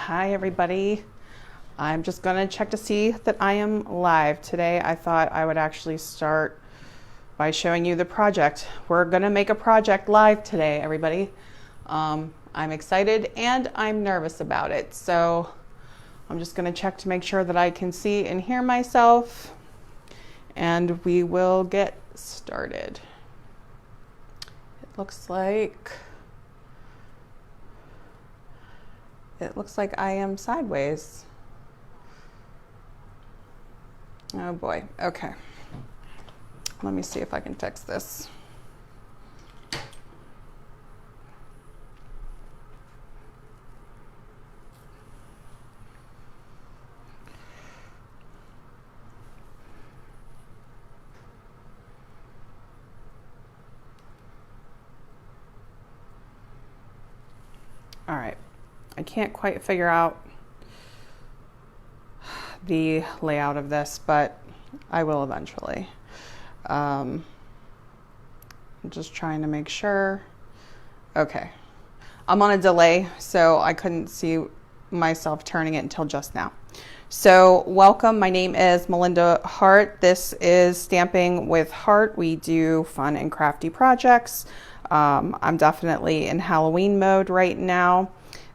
Hi everybody. I'm just gonna check to see that I am live today. I thought I would actually start by showing you the project. We're gonna make a project live today, everybody. I'm excited and I'm nervous about it. So I'm just gonna check to make sure that I can see and hear myself, and we will get started. It looks like I am sideways. Oh boy, okay. Let me see if I can fix this. All right. I can't quite figure out the layout of this, but I will eventually. I'm just trying to make sure. Okay. I'm on a delay, so I couldn't see myself turning it until just now. So welcome. My name is Melinda Hart. This is Stamping with Hart. We do fun and crafty projects. I'm definitely in Halloween mode right now.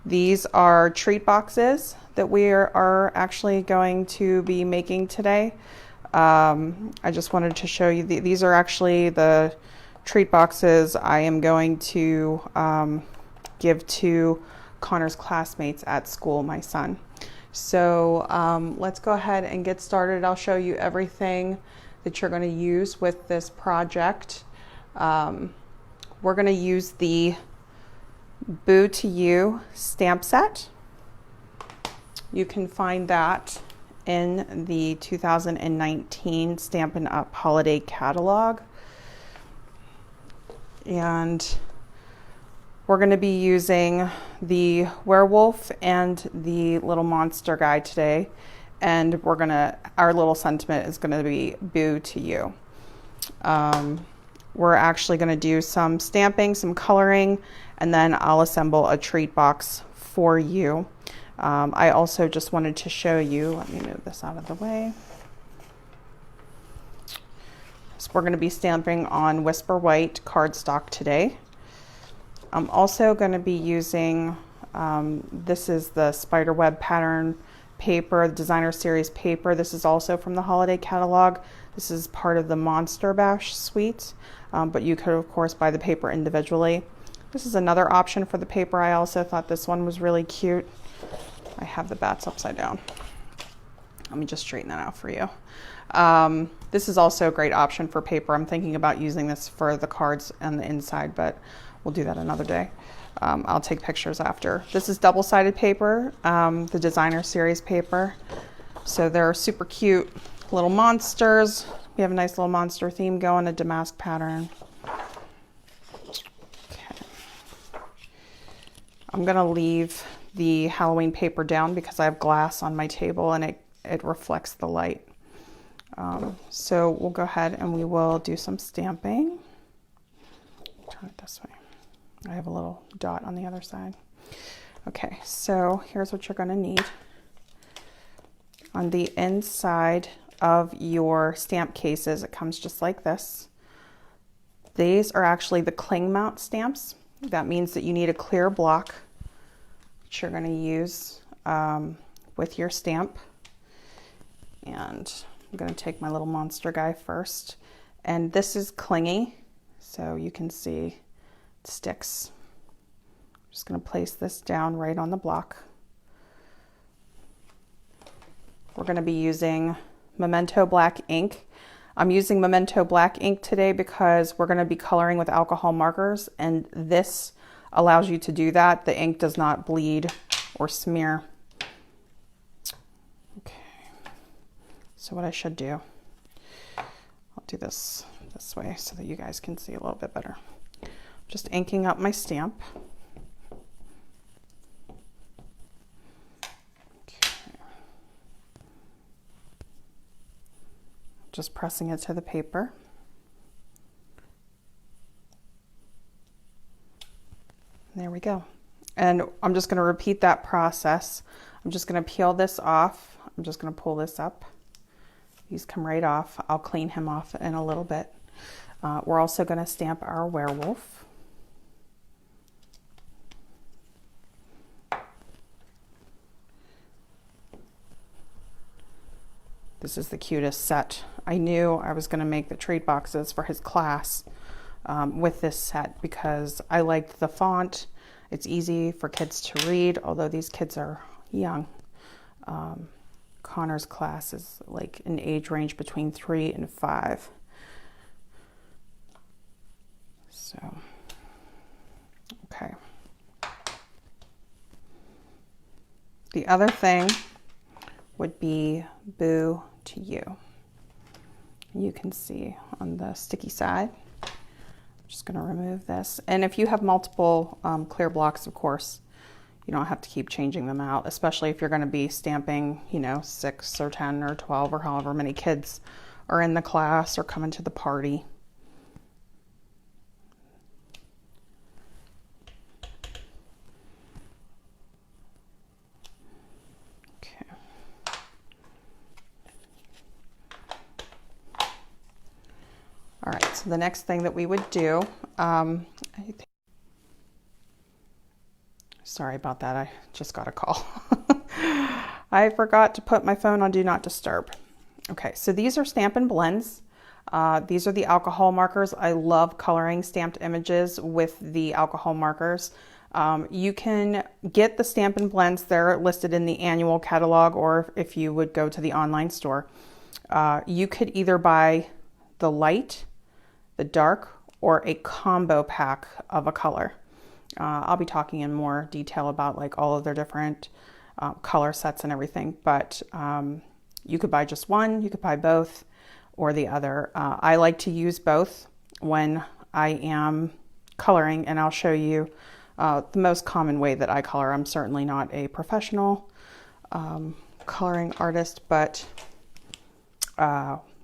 These are treat boxes that we are actually going to be making today. I just wanted to show you, these are actually the treat boxes I am going to give to Connor's classmates at school, my son. So let's go ahead and get started. I'll show you everything that you're going to use with this project. We're going to use the Boo to You stamp set. You can find that in the 2019 Stampin' Up holiday catalog. And we're going to be using the werewolf and the little monster guy today. And our little sentiment is going to be Boo to You. We're actually going to do some stamping, some coloring, and then I'll assemble a treat box for you. I also just wanted to show you, let me move this out of the way. So we're going to be stamping on Whisper White cardstock today. I'm also going to be using, this is the Spiderweb pattern paper, designer series paper. This is also from the holiday catalog. This is part of the Monster Bash suite, but you could of course buy the paper individually. This is another option for the paper. I also thought this one was really cute. I have the bats upside down. Let me just straighten that out for you. This is also a great option for paper. I'm thinking about using this for the cards and the inside, but we'll do that another day. I'll take pictures after. This is double-sided paper, the designer series paper. So they're super cute little monsters. We have a nice little monster theme going, a damask pattern. Okay. I'm gonna leave the Halloween paper down because I have glass on my table and it reflects the light. So we'll go ahead and we will do some stamping. Turn it this way. I have a little dot on the other side. Okay, so here's what you're gonna need. On the inside of your stamp cases, it comes just like this. These are actually the cling mount stamps. That means that you need a clear block that you're gonna use with your stamp. And I'm gonna take my little monster guy first. And this is clingy, so you can see it sticks. I'm just gonna place this down right on the block. We're gonna be using Memento black ink. I'm using Memento black ink today because we're gonna be coloring with alcohol markers, and this allows you to do that. The ink does not bleed or smear. Okay, so what I should do, I'll do this way so that you guys can see a little bit better. Just inking up my stamp. Just pressing it to the paper. There we go. And I'm just going to repeat that process. I'm just going to peel this off. I'm just going to pull this up. These come right off. I'll clean him off in a little bit. We're also going to stamp our werewolf. This is the cutest set. I knew I was going to make the treat boxes for his class with this set because I liked the font. It's easy for kids to read, although these kids are young. Connor's class is like an age range between 3 and 5. So, okay. The other thing would be Boo to You. You can see on the sticky side. I'm just going to remove this. And if you have multiple clear blocks, of course, you don't have to keep changing them out, especially if you're going to be stamping, you know, 6 or 10 or 12 or however many kids are in the class or coming to the party. Okay. All right, so the next thing that we would do, sorry about that, I just got a call. I forgot to put my phone on Do Not Disturb. Okay, so these are Stampin' Blends. These are the alcohol markers. I love coloring stamped images with the alcohol markers. You can get the Stampin' Blends. They're listed in the annual catalog, or if you would go to the online store. You could either buy the light, the dark, or a combo pack of a color. I'll be talking in more detail about like all of their different color sets and everything, but you could buy just one, you could buy both, or the other. I like to use both when I am coloring, and I'll show you the most common way that I color. I'm certainly not a professional coloring artist, but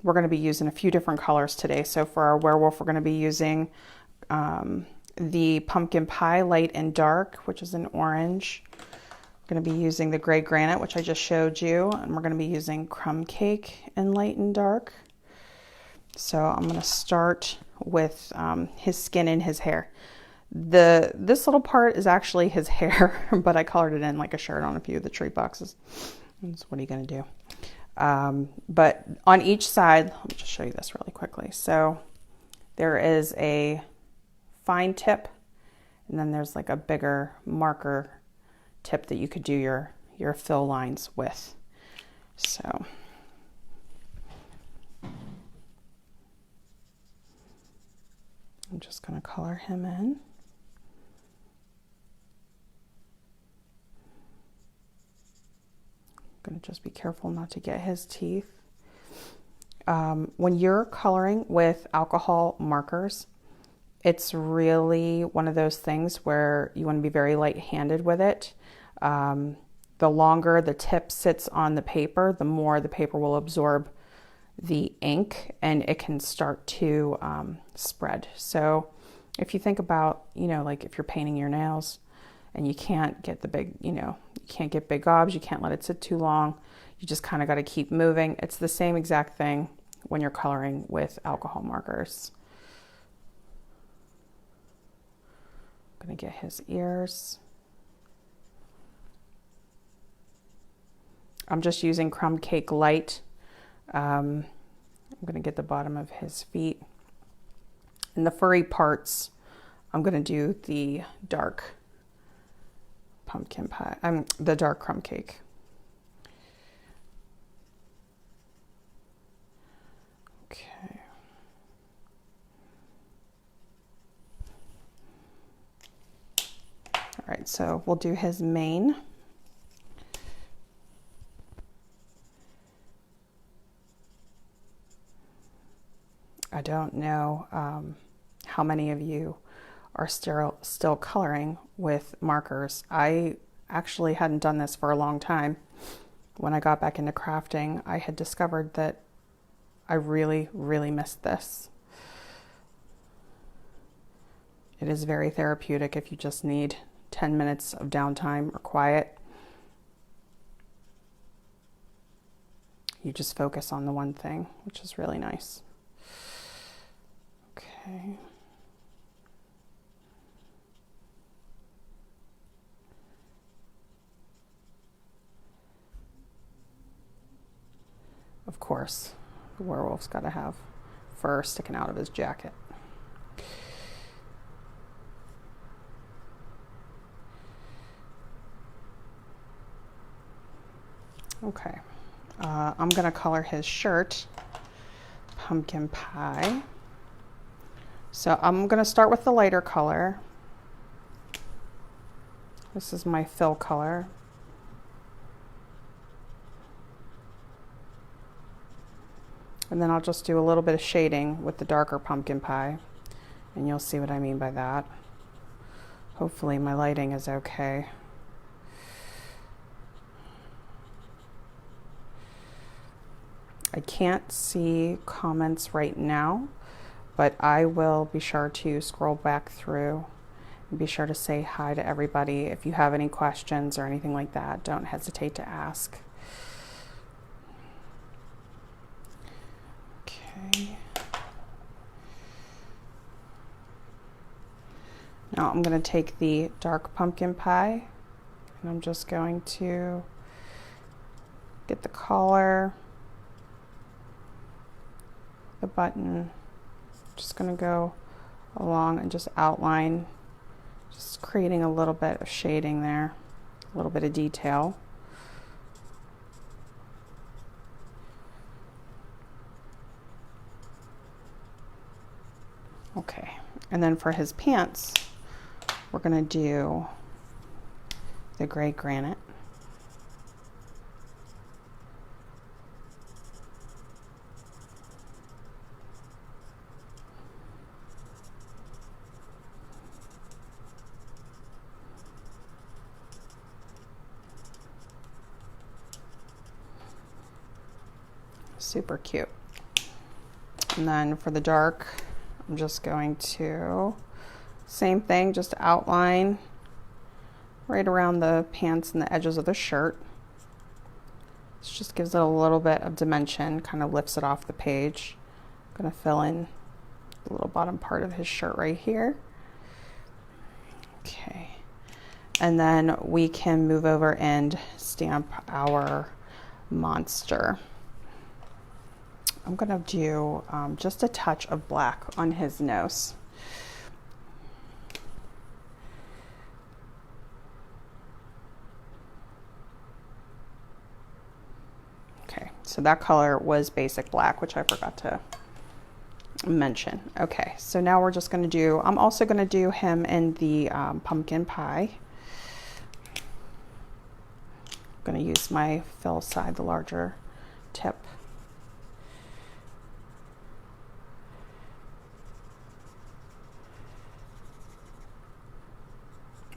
we're going to be using a few different colors today. So for our werewolf, we're going to be using the Pumpkin Pie Light and Dark, which is an orange. We're going to be using the Gray Granite, which I just showed you, and we're going to be using Crumb Cake in Light and Dark. So I'm going to start with his skin and his hair. This little part is actually his hair, but I colored it in like a shirt on a few of the treat boxes. What are you going to do? But on each side, let me just show you this really quickly. So there is a fine tip, and then there's like a bigger marker tip that you could do your fill lines with. So I'm just going to color him in. I'm going to just be careful not to get his teeth. When you're coloring with alcohol markers, it's really one of those things where you want to be very light-handed with it. The longer the tip sits on the paper, the more the paper will absorb the ink, and it can start to spread. So if you think about, you know, like if you're painting your nails and you can't get the big, you know, you can't get big gobs, you can't let it sit too long, you just kind of got to keep moving. It's the same exact thing when you're coloring with alcohol markers. I'm going to get his ears. I'm just using Crumb Cake Light. I'm going to get the bottom of his feet. And the furry parts, I'm going to do the dark pumpkin pie, the dark crumb cake. Okay. All right, so we'll do his mane. I don't know how many of you are still coloring with markers. I actually hadn't done this for a long time. When I got back into crafting, I had discovered that I really, really missed this. It is very therapeutic if you just need 10 minutes of downtime or quiet, you just focus on the one thing, which is really nice. Okay. Of course, the werewolf's got to have fur sticking out of his jacket. Okay, I'm gonna color his shirt pumpkin pie. So I'm gonna start with the lighter color. This is my fill color. And then I'll just do a little bit of shading with the darker pumpkin pie, and you'll see what I mean by that. Hopefully my lighting is okay. I can't see comments right now, but I will be sure to scroll back through and be sure to say hi to everybody. If you have any questions or anything like that, don't hesitate to ask. Okay. Now I'm going to take the dark pumpkin pie and I'm just going to get the collar, the button, just going to go along and just outline, just creating a little bit of shading there, a little bit of detail. Okay, and then for his pants, we're going to do the gray granite. Super cute. And then for the dark, I'm just going to, same thing, just outline right around the pants and the edges of the shirt. This just gives it a little bit of dimension, kind of lifts it off the page. I'm going to fill in the little bottom part of his shirt right here. Okay. And then we can move over and stamp our monster. I'm going to do just a touch of black on his nose. Okay, so that color was basic black, which I forgot to mention. Okay, so now we're just going to do, I'm also going to do him in the pumpkin pie. I'm going to use my fill side, the larger tip.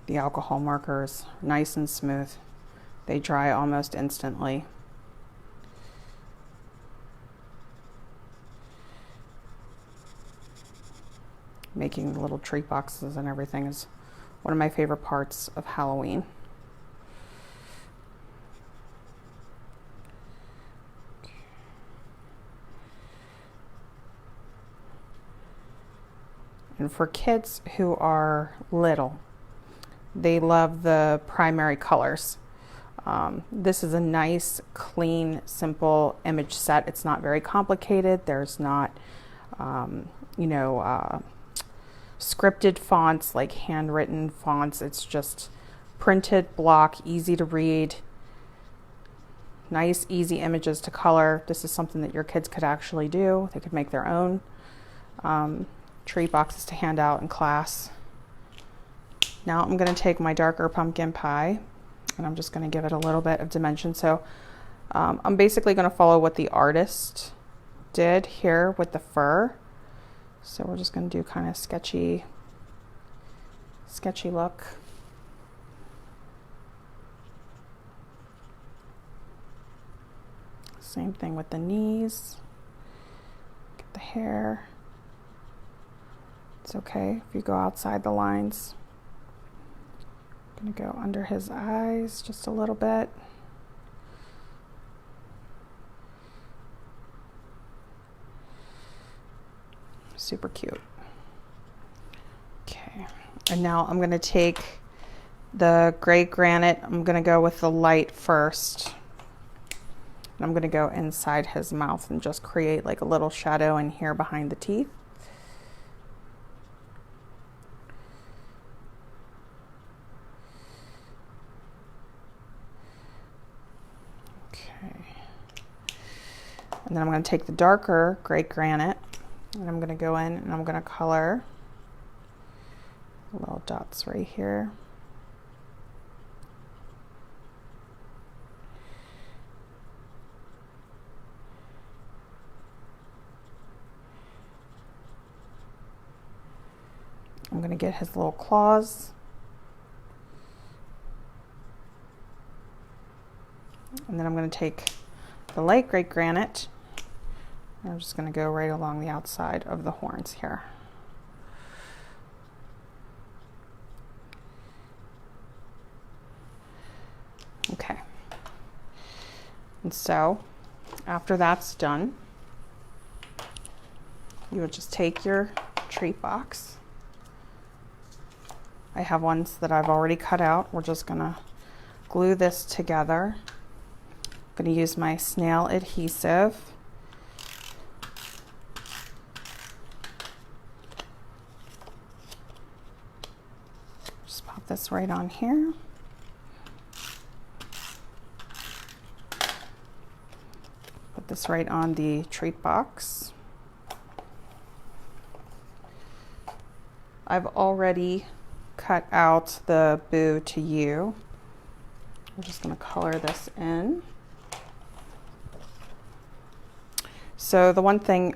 The alcohol markers, nice and smooth. They dry almost instantly. Making the little treat boxes and everything is one of my favorite parts of Halloween. And for kids who are little, they love the primary colors. This is a nice, clean, simple image set. It's not very complicated. There's not, scripted fonts like handwritten fonts. It's just printed block, easy to read, nice, easy images to color. This is something that your kids could actually do. They could make their own treat boxes to hand out in class. Now I'm going to take my darker pumpkin pie and I'm just going to give it a little bit of dimension. So I'm basically going to follow what the artist did here with the fur. So we're just going to do kind of sketchy look. Same thing with the knees. Get the hair. It's okay if you go outside the lines. I'm gonna go under his eyes just a little bit. Super cute. Okay, and now I'm gonna take the gray granite. I'm gonna go with the light first. And I'm gonna go inside his mouth and just create like a little shadow in here behind the teeth. Okay. And then I'm gonna take the darker gray granite and I'm gonna go in and I'm gonna color little dots right here. I'm going to get his little claws. And then I'm going to take the light gray granite. I'm just going to go right along the outside of the horns here. Okay. And so after that's done, you would just take your treat box. I have ones that I've already cut out. We're just gonna glue this together. I'm gonna use my Snail adhesive. Just pop this right on here. Put this right on the treat box. I've already cut out the boo to you. I'm just going to color this in. So the one thing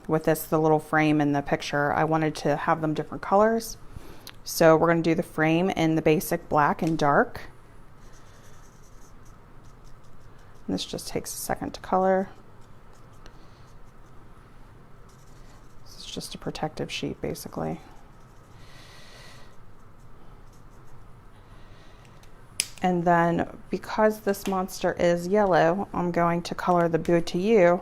with this, the little frame in the picture, I wanted to have them different colors. So we're going to do the frame in the basic black and dark. And this just takes a second to color. This is just a protective sheet basically. And then because this monster is yellow, I'm going to color the boo to you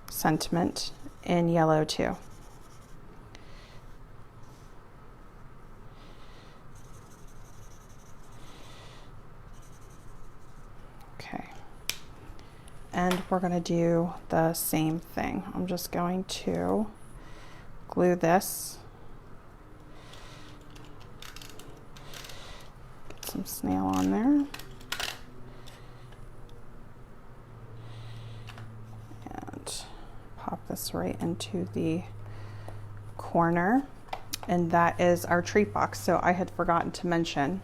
sentiment in yellow too. Okay. And we're going to do the same thing. I'm just going to glue this. Some snail on there. And pop this right into the corner. And that is our treat box. So I had forgotten to mention,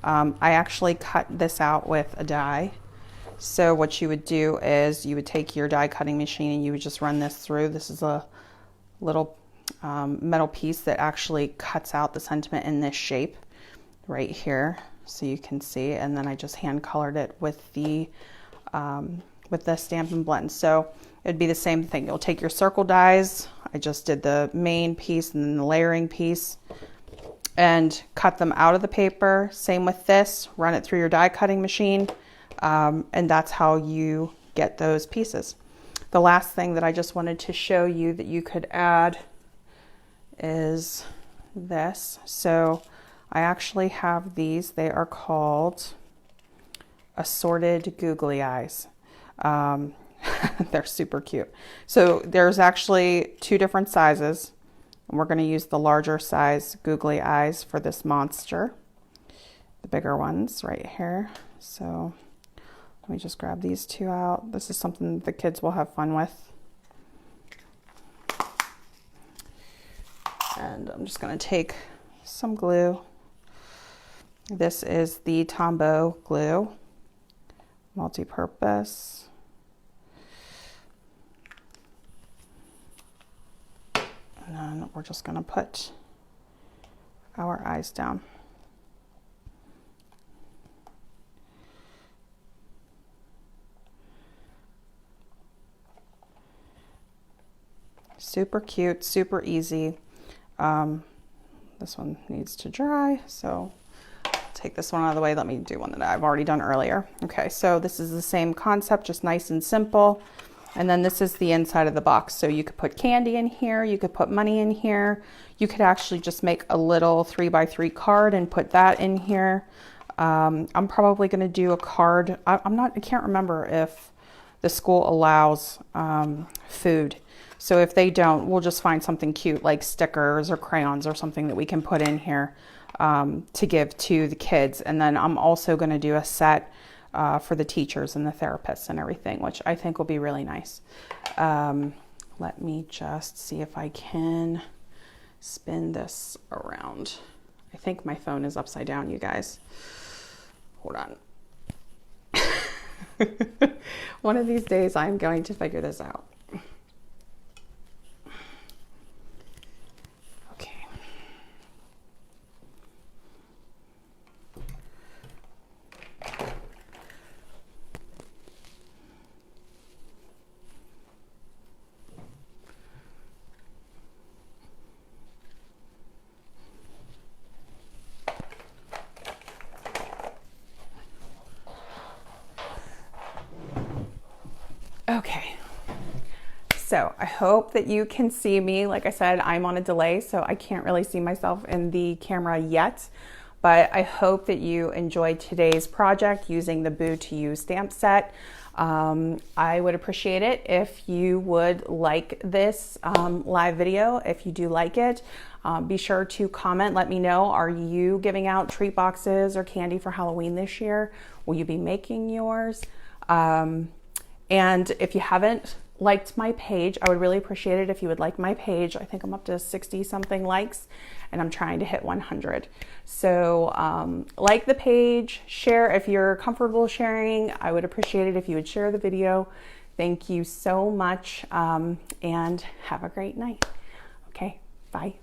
I actually cut this out with a die. So what you would do is you would take your die cutting machine and you would just run this through. This is a little metal piece that actually cuts out the sentiment in this shape right here, so you can see. And then I just hand colored it with the Stampin' Blend. So it'd be the same thing. You'll take your circle dies. I just did the main piece and then the layering piece, and cut them out of the paper. Same with this. Run it through your die cutting machine, and that's how you get those pieces. The last thing that I just wanted to show you that you could add is this. So I actually have these. They are called Assorted Googly Eyes. They're super cute. So there's actually two different sizes. And we're going to use the larger size Googly Eyes for this monster. The bigger ones right here. So let me just grab these two out. This is something the kids will have fun with. And I'm just going to take some glue. This is the Tombow glue, multi-purpose. And then we're just going to put our eyes down. Super cute, super easy. This one needs to dry, so take this one out of the way. Let me do one that I've already done earlier. Okay, so this is the same concept, just nice and simple. And then this is the inside of the box. So you could put candy in here, you could put money in here. You could actually just make a little 3x3 card and put that in here. I'm probably gonna do a card. I can't remember if the school allows food. So if they don't, we'll just find something cute like stickers or crayons or something that we can put in here to give to the kids. And then I'm also gonna do a set for the teachers and the therapists and everything, which I think will be really nice. Let me just see if I can spin this around. I think my phone is upside down, you guys. Hold on. One of these days I'm going to figure this out. Okay, so I hope that you can see me. Like I said, I'm on a delay, so I can't really see myself in the camera yet, but I hope that you enjoyed today's project using the Boo to You stamp set. I would appreciate it if you would like this live video. If you do like it, be sure to comment. Let me know, are you giving out treat boxes or candy for Halloween this year? Will you be making yours? And if you haven't liked my page, I would really appreciate it if you would like my page. I think I'm up to 60 something likes and I'm trying to hit 100. So like the page, share if you're comfortable sharing. I would appreciate it if you would share the video. Thank you so much and have a great night. Okay, bye.